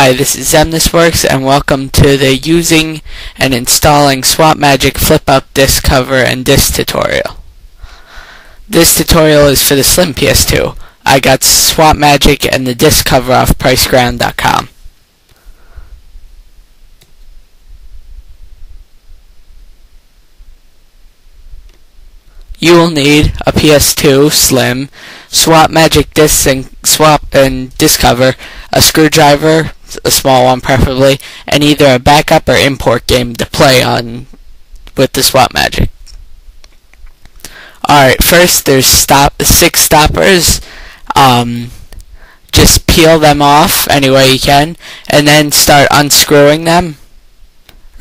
Hi, this is ZemThisWorks, and welcome to the using and installing SwapMagic flip-up disk cover and disk tutorial. This tutorial is for the Slim PS2. I got SwapMagic and the disk cover off Priceground.com. You will need a PS2 Slim, SwapMagic disks and disk cover, a screwdriver, a small one preferably, and either a backup or import game to play on with the SwapMagic. Alright, first there's 6 stoppers. Just peel them off any way you can, and then start unscrewing them,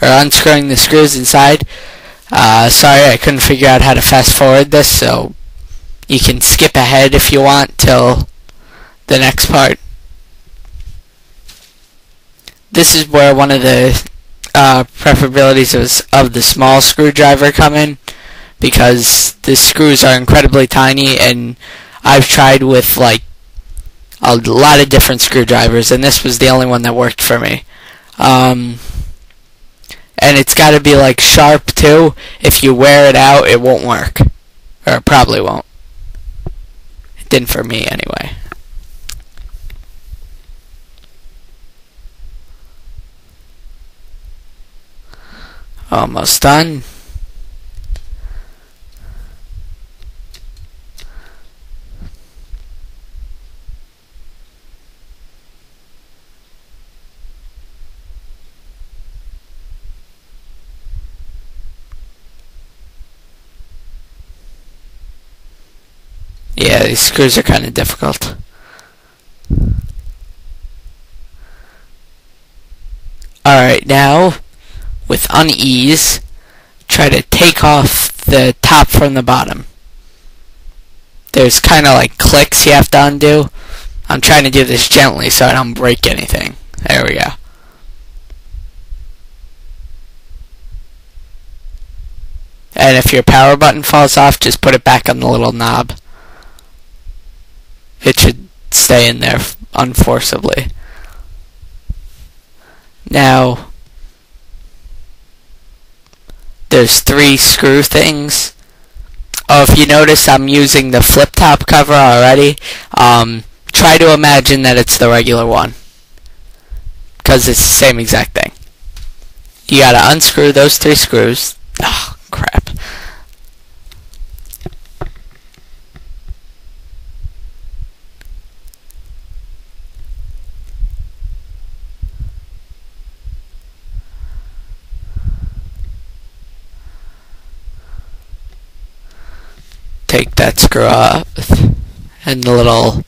or unscrewing the screws inside. Sorry, I couldn't figure out how to fast forward this, so you can skip ahead if you want till the next part. This is where one of the preferabilities of the small screwdriver come in, because the screws are incredibly tiny, and I've tried with like a lot of different screwdrivers, and this was the only one that worked for me. And it's got to be like sharp too. If you wear it out, it won't work, or it probably won't. It didn't for me anyway. Almost done. Yeah, these screws are kind of difficult. Alright, now with unease, try to take off the top from the bottom. There's kind of like clicks you have to undo. I'm trying to do this gently so I don't break anything. There we go. And if your power button falls off, just put it back on the little knob. It should stay in there unforcibly. Now, there's 3 screw things. Oh, if you notice, I'm using the flip top cover already. Try to imagine that it's the regular one, because it's the same exact thing. You gotta unscrew those 3 screws. Oh, crap. Take that screw off, and the little,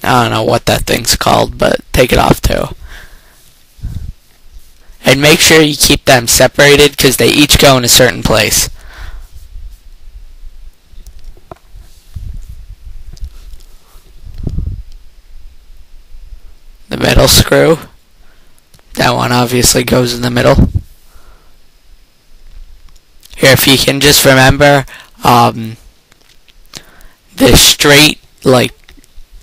I don't know what that thing's called, but take it off too. And make sure you keep them separated, because they each go in a certain place. The middle screw, that one obviously goes in the middle. Here, if you can just remember, the straight, like,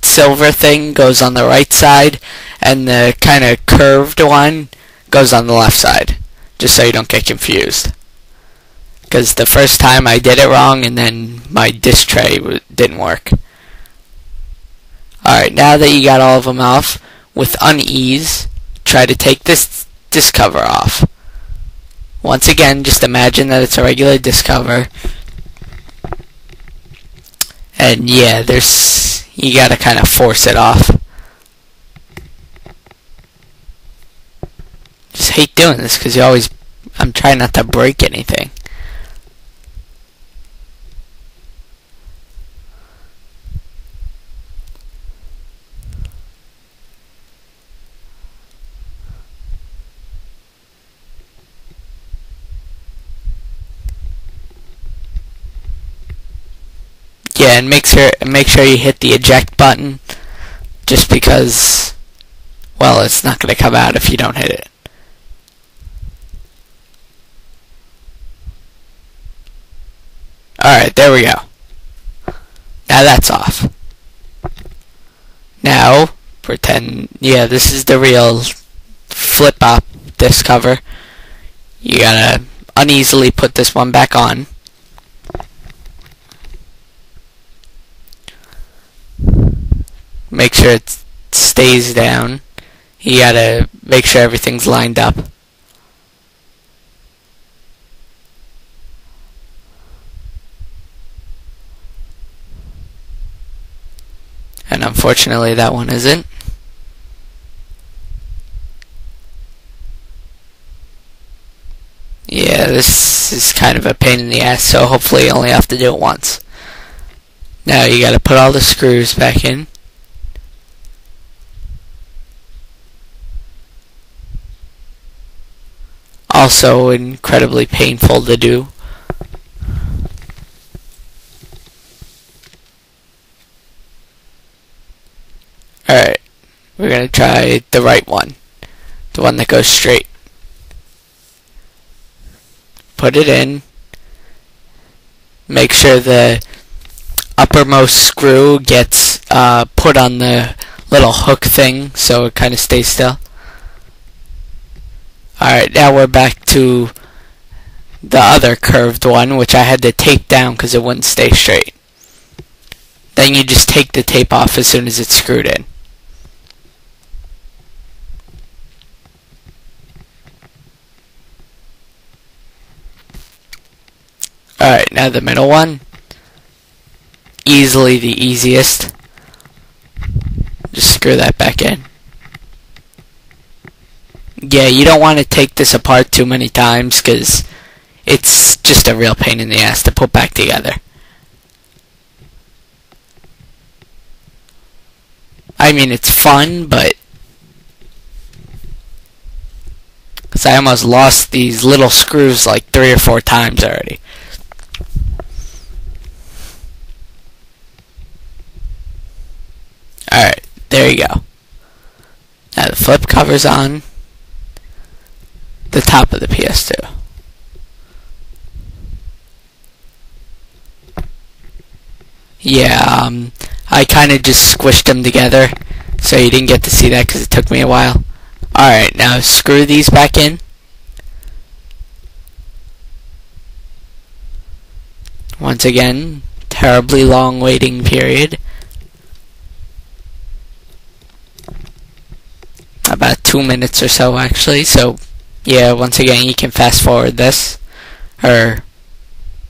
silver thing goes on the right side, and the kind of curved one goes on the left side, just so you don't get confused. Because the first time I did it wrong, and then my disc tray didn't work. Alright, now that you got all of them off, with unease, try to take this disc cover off. Once again, just imagine that it's a regular disc cover. And yeah, you gotta kind of force it off. Just hate doing this because I'm trying not to break anything. Yeah, and make sure you hit the eject button, just because, well, it's not going to come out if you don't hit it. Alright, there we go. Now that's off. Now, pretend, yeah, this is the real flip-op disc cover. You gotta uneasily put this one back on. Make sure it stays down. You gotta make sure everything's lined up. And unfortunately that one isn't. Yeah, this is kind of a pain in the ass, so hopefully you only have to do it once. Now you gotta put all the screws back in. Also incredibly painful to do. Alright, we're gonna try the right one. The one that goes straight. Put it in. Make sure the uppermost screw gets put on the little hook thing so it kind of stays still. Alright, now we're back to the other curved one, which I had to tape down because it wouldn't stay straight. Then you just take the tape off as soon as it's screwed in. Alright, now the middle one. Easily the easiest. Just screw that back in. Yeah, you don't want to take this apart too many times because it's just a real pain in the ass to put back together. I mean, it's fun, but because I almost lost these little screws like 3 or 4 times already. Alright, there you go. Now the flip cover's on the top of the PS2. Yeah, I kind of just squished them together, so you didn't get to see that because it took me a while. Alright, now screw these back in. Once again, terribly long waiting period. About 2 minutes or so actually, so yeah, once again you can fast forward this, or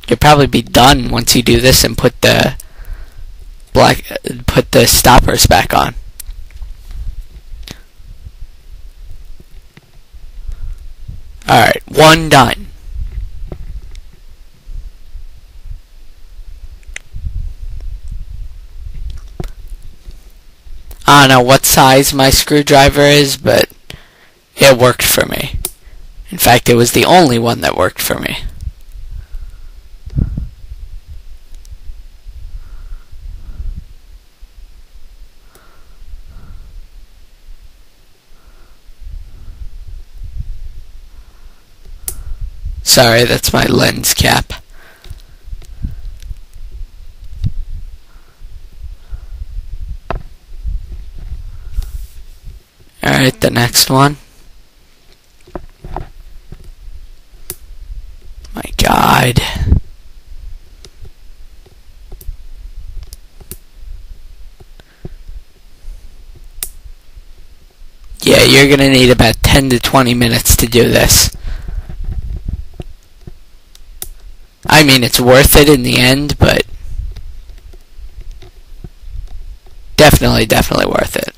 you'll probably be done once you do this and put the stoppers back on. Alright, one done. I don't know what size my screwdriver is, but it worked for me. In fact, it was the only one that worked for me. Sorry, that's my lens cap. Alright, the next one. My God. Yeah, you're gonna need about 10 to 20 minutes to do this. I mean, it's worth it in the end, but definitely worth it.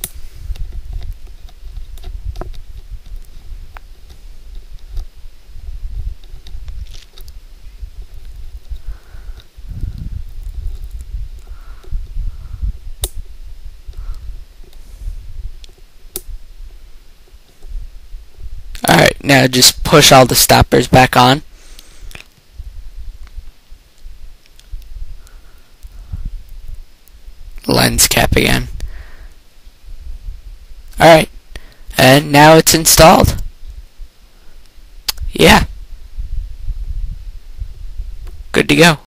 Alright, now just push all the stoppers back on. Lens cap again. Alright, and now it's installed. Yeah. Good to go.